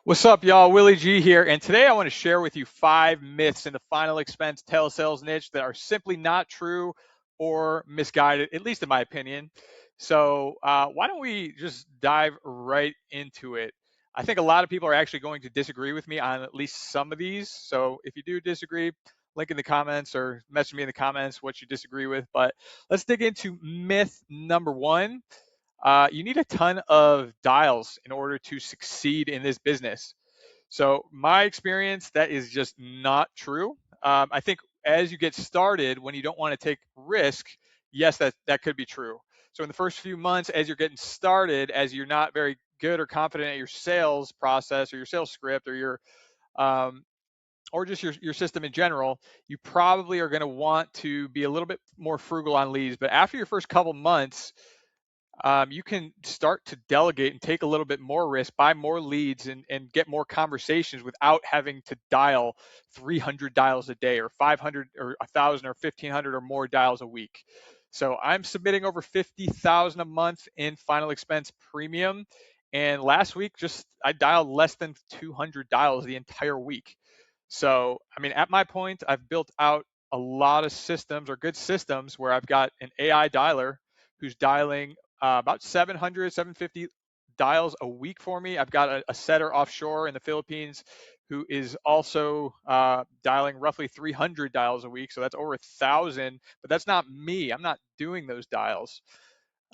What's up, y'all? Willie G here, and today I want to share with you 5 myths in the final expense telesales niche that are simply not true or misguided, at least in my opinion. So, why don't we just dive right into it? I think a lot of people are actually going to disagree with me on at least some of these. So, if you do disagree, link in the comments or message me in the comments what you disagree with. But let's dig into myth number one. You need a ton of dials in order to succeed in this business. So, my experience, that is just not true. I think as you get started, when you don't want to take risk, yes, that could be true. So, in the first few months, as you're getting started, as you're not very good or confident at your sales process or your sales script or your um, or just your system in general, you probably are going to want to be a little bit more frugal on leads. But after your first couple months, you can start to delegate and take a little bit more risk, buy more leads, and get more conversations without having to dial 300 dials a day or 500 or 1,000 or 1,500 or more dials a week. So I'm submitting over 50,000 a month in final expense premium. And last week, just I dialed less than 200 dials the entire week. So, I mean, at my point, I've built out a lot of systems or good systems where I've got an AI dialer who's dialing about 700, 750 dials a week for me. I've got a setter offshore in the Philippines who is also dialing roughly 300 dials a week. So that's over 1,000, but that's not me. I'm not doing those dials.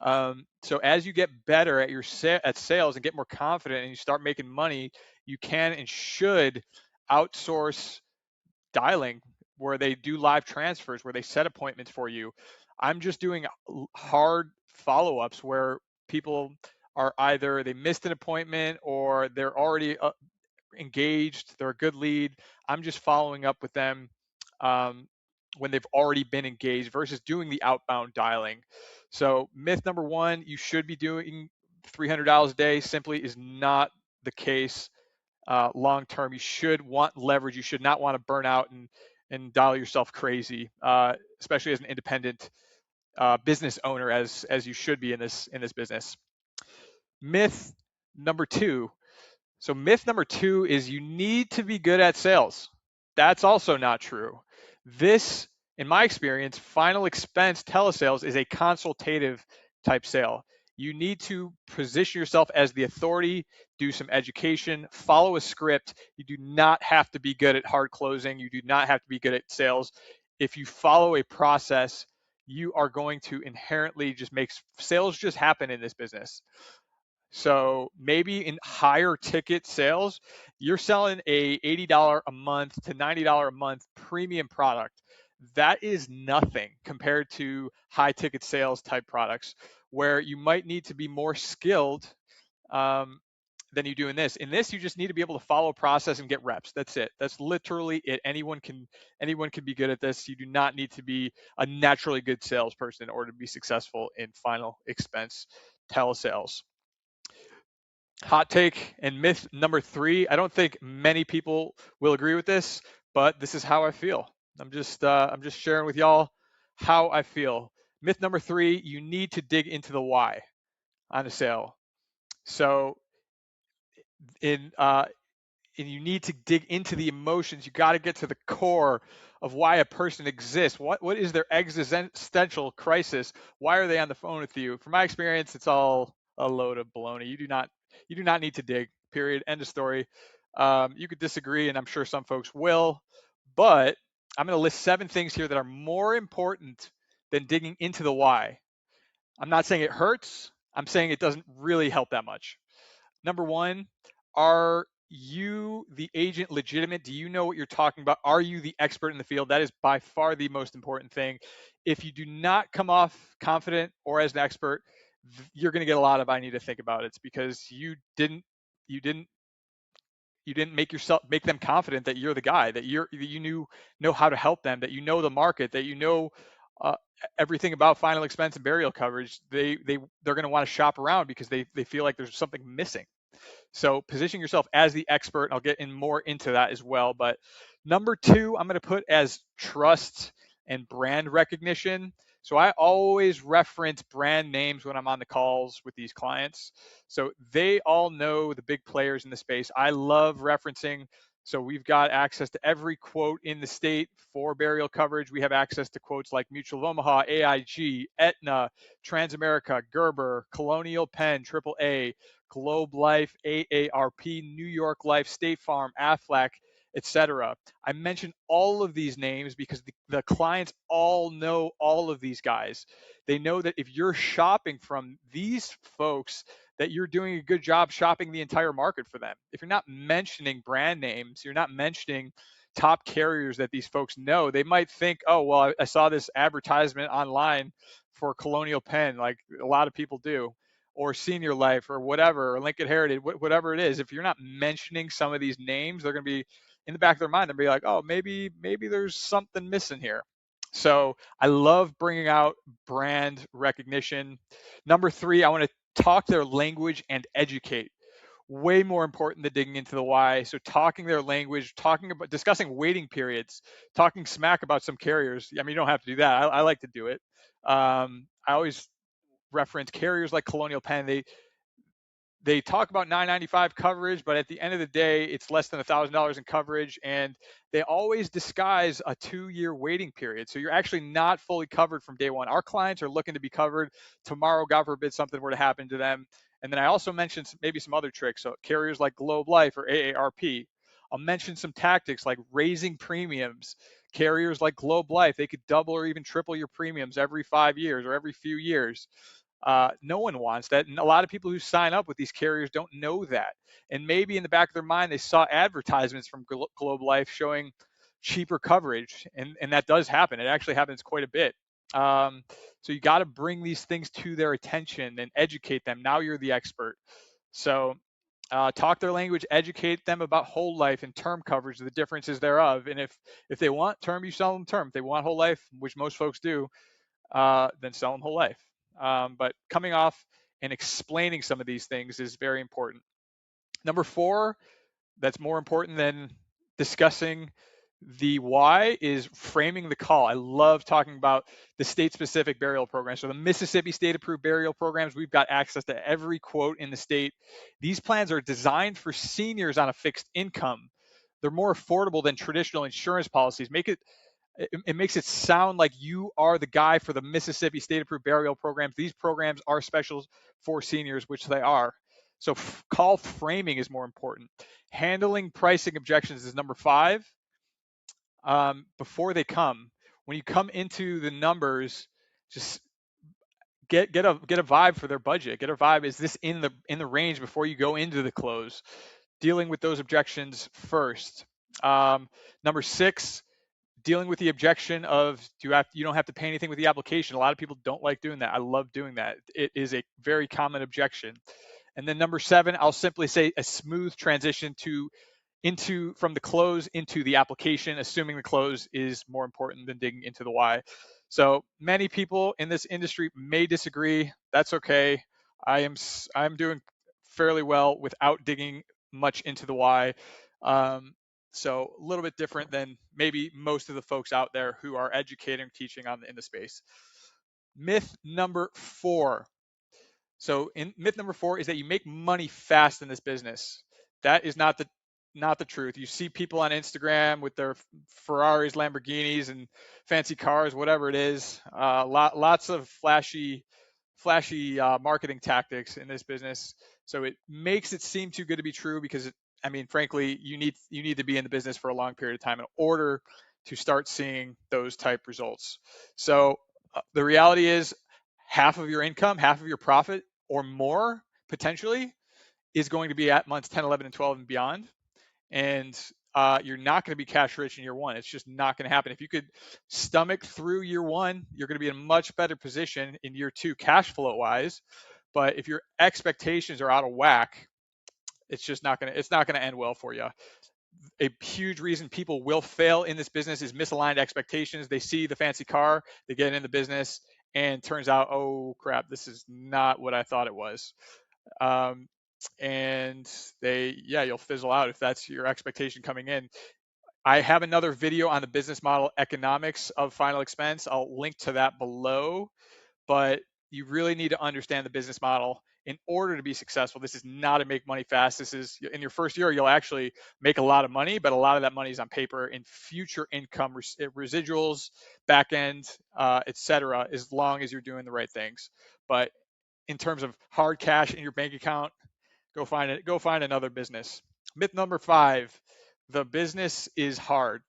So as you get better at your at sales and get more confident and you start making money, you can and should outsource dialing where they do live transfers, where they set appointments for you. I'm just doing hard follow-ups where people are either they missed an appointment or they're already engaged, they're a good lead. I'm just following up with them um, when they've already been engaged versus doing the outbound dialing. So myth number one, you should be doing $300 a day simply is not the case long term. You should want leverage. You should not want to burn out and dial yourself crazy, especially as an independent business owner, as you should be in this business. Myth number two. So myth number two is you need to be good at sales. That's also not true. This, in my experience, final expense telesales is a consultative type sale. You need to position yourself as the authority, do some education, follow a script. You do not have to be good at hard closing. You do not have to be good at sales. If you follow a process, you are going to inherently just make sales just happen in this business. So maybe in higher ticket sales, you're selling a $80 a month to $90 a month premium product. That is nothing compared to high ticket sales type products where you might need to be more skilled um, than you do in this. In this, you just need to be able to follow a process and get reps. That's it. That's literally it. Anyone can be good at this. You do not need to be a naturally good salesperson in order to be successful in final expense telesales. Hot take and myth number three. I don't think many people will agree with this, but this is how I feel. I'm just sharing with y'all how I feel. Myth number three: you need to dig into the why on a sale. So in and you need to dig into the emotions. You got to get to the core of why a person exists. What is their existential crisis? Why are they on the phone with you? From my experience, it's all a load of baloney. You do not need to dig. Period. End of story. You could disagree, and I'm sure some folks will, but I'm going to list 7 things here that are more important than digging into the why. I'm not saying it hurts. I'm saying it doesn't really help that much. Number one, are you the agent legitimate? Do you know what you're talking about? Are you the expert in the field? That is by far the most important thing. If you do not come off confident or as an expert, you're going to get a lot of I need to think about it. It's because you didn't you didn't make them confident that you're the guy, that you know how to help them, that you know the market, that you know uh, everything about final expense and burial coverage. They're going to want to shop around because they feel like there's something missing. So position yourself as the expert. I'll get in more into that as well. But number two, I'm going to put as trust and brand recognition. So I always reference brand names when I'm on the calls with these clients. So they all know the big players in the space. I love referencing. So we've got access to every quote in the state for burial coverage. We have access to quotes like Mutual of Omaha, AIG, Aetna, Transamerica, Gerber, Colonial Penn, AAA, Globe Life, AARP, New York Life, State Farm, Aflac, etc. I mention all of these names because the clients all know all of these guys. They know that if you're shopping from these folks, that you're doing a good job shopping the entire market for them. If you're not mentioning brand names, you're not mentioning top carriers that these folks know, they might think, oh, well, I saw this advertisement online for Colonial Penn, like a lot of people do, or Senior Life, or whatever, or Lincoln Heritage, whatever it is. If you're not mentioning some of these names, they're going to be in the back of their mind. They'll be like, oh, maybe there's something missing here. So I love bringing out brand recognition. Number three, I want to talk their language and educate. Way more important than digging into the why. So talking their language, talking about discussing waiting periods, talking smack about some carriers. I mean, you don't have to do that. I like to do it. I always reference carriers like Colonial Penn. They talk about 995 coverage, but at the end of the day, it's less than $1,000 in coverage, and they always disguise a 2-year waiting period. So you're actually not fully covered from day one. Our clients are looking to be covered tomorrow. God forbid something were to happen to them. And then I also mentioned maybe some other tricks. So carriers like Globe Life or AARP. I'll mention some tactics like raising premiums. Carriers like Globe Life, they could double or even triple your premiums every 5 years or every few years. No one wants that. And a lot of people who sign up with these carriers don't know that. And maybe in the back of their mind, they saw advertisements from Globe Life showing cheaper coverage. And that does happen. It actually happens quite a bit. So you got to bring these things to their attention and educate them. Now you're the expert. So talk their language, educate them about whole life and term coverage, the differences thereof. And if they want term, you sell them term. If they want whole life, which most folks do, than selling whole life. But coming off and explaining some of these things is very important. Number four, that's more important than discussing the why, is framing the call. I love talking about the state specific burial program. So the Mississippi state approved burial programs, we've got access to every quote in the state. These plans are designed for seniors on a fixed income. They're more affordable than traditional insurance policies. It makes it sound like you are the guy for the Mississippi state approved burial programs. These programs are special for seniors, which they are. So call framing is more important. Handling pricing objections is number five. Before they come, when you come into the numbers, just get a vibe for their budget. Get a vibe. Is this in the range before you go into the close? Dealing with those objections first. Number six, dealing with the objection of you don't have to pay anything with the application. A lot of people don't like doing that. I love doing that. It is a very common objection. And then number seven, I'll simply say a smooth transition from the close into the application, assuming the close is more important than digging into the why. So many people in this industry may disagree. That's okay. I'm doing fairly well without digging much into the why. So a little bit different than maybe most of the folks out there who are educating, teaching in the space. Myth number four. So myth number four is that you make money fast in this business. That is not the truth. You see people on Instagram with their Ferraris, Lamborghinis, and fancy cars, whatever it is. Lots of flashy marketing tactics in this business. So it makes it seem too good to be true because I mean, frankly, you need to be in the business for a long period of time in order to start seeing those type results. So the reality is, half of your income, half of your profit, or more potentially, is going to be at months 10, 11, and 12 and beyond. And you're not going to be cash rich in year one. It's just not going to happen. If you could stomach through year one, you're going to be in a much better position in year two, cash flow wise. But if your expectations are out of whack, it's not going to end well for you. A huge reason people will fail in this business is misaligned expectations. They see the fancy car, they get in the business, and turns out, oh crap, this is not what I thought it was. Um, and you'll fizzle out if that's your expectation coming in. I have another video on the business model economics of final expense. I'll link to that below, but you really need to understand the business model in order to be successful. This is not a make money fast. This is in your first year, you'll actually make a lot of money, but a lot of that money is on paper in future income, residuals, back end, et cetera, as long as you're doing the right things. But in terms of hard cash in your bank account, go find it. Go find another business. Myth number 5: the business is hard.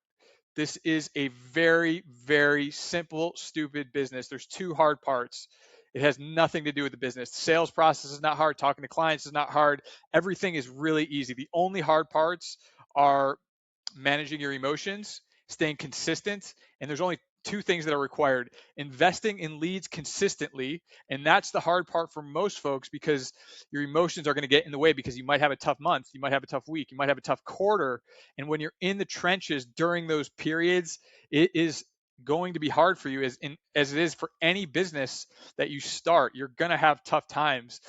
This is a very, very simple, stupid business. There's two hard parts. It has nothing to do with the business. The sales process is not hard. Talking to clients is not hard. Everything is really easy. The only hard parts are managing your emotions, staying consistent, and there's only two things that are required: investing in leads consistently, and that's the hard part for most folks because your emotions are going to get in the way because you might have a tough month, you might have a tough week, you might have a tough quarter, and when you're in the trenches during those periods, it is going to be hard for you as it is for any business that you start. You're going to have tough times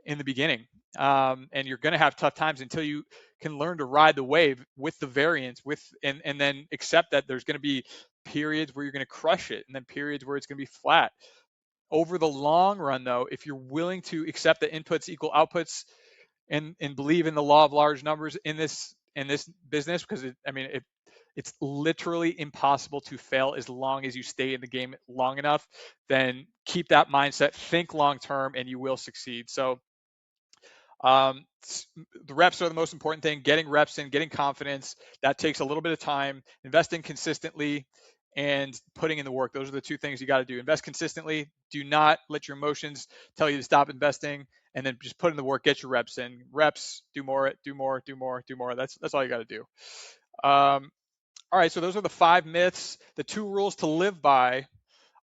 in the beginning. And you're going to have tough times until you can learn to ride the wave with the variance and then accept that there's going to be periods where you're going to crush it and then periods where it's going to be flat. Over the long run, though, if you're willing to accept that inputs equal outputs and believe in the law of large numbers in this business, because it's literally impossible to fail as long as you stay in the game long enough, then keep that mindset, think long term, and you will succeed. So um, the reps are the most important thing. Getting reps in, getting confidence, that takes a little bit of time. Investing consistently and putting in the work. Those are the two things you got to do. Invest consistently. Do not let your emotions tell you to stop investing, and then just put in the work. Get your reps in. Reps. Do more. Do more. Do more. Do more. That's all you got to do. All right. So those are the 5 myths. The 2 rules to live by: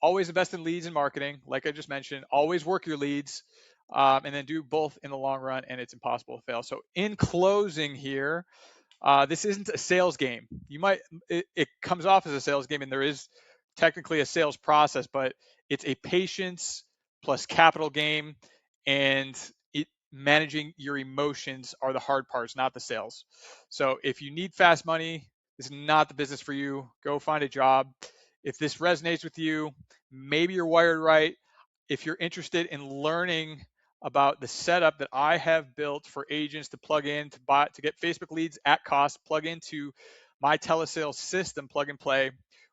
always invest in leads and marketing, like I just mentioned. Always work your leads, and then do both in the long run, and it's impossible to fail. So in closing here, this isn't a sales game. It comes off as a sales game, and there is technically a sales process, but it's a patience plus capital game, and managing your emotions are the hard parts, not the sales. So if you need fast money, this is not the business for you. Go find a job. If this resonates with you, maybe you're wired right. If you're interested in learning about the setup that I have built for agents to plug in to get Facebook leads at cost, plug into my telesales system, plug and play,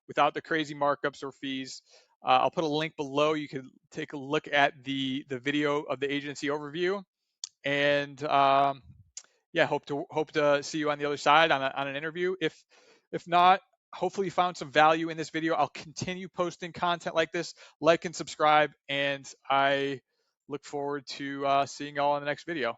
without the crazy markups or fees. I'll put a link below. You can take a look at the video of the agency overview, and yeah, hope to see you on the other side on an interview. If not, hopefully you found some value in this video. I'll continue posting content like this. Like and subscribe, and I look forward to seeing y'all in the next video.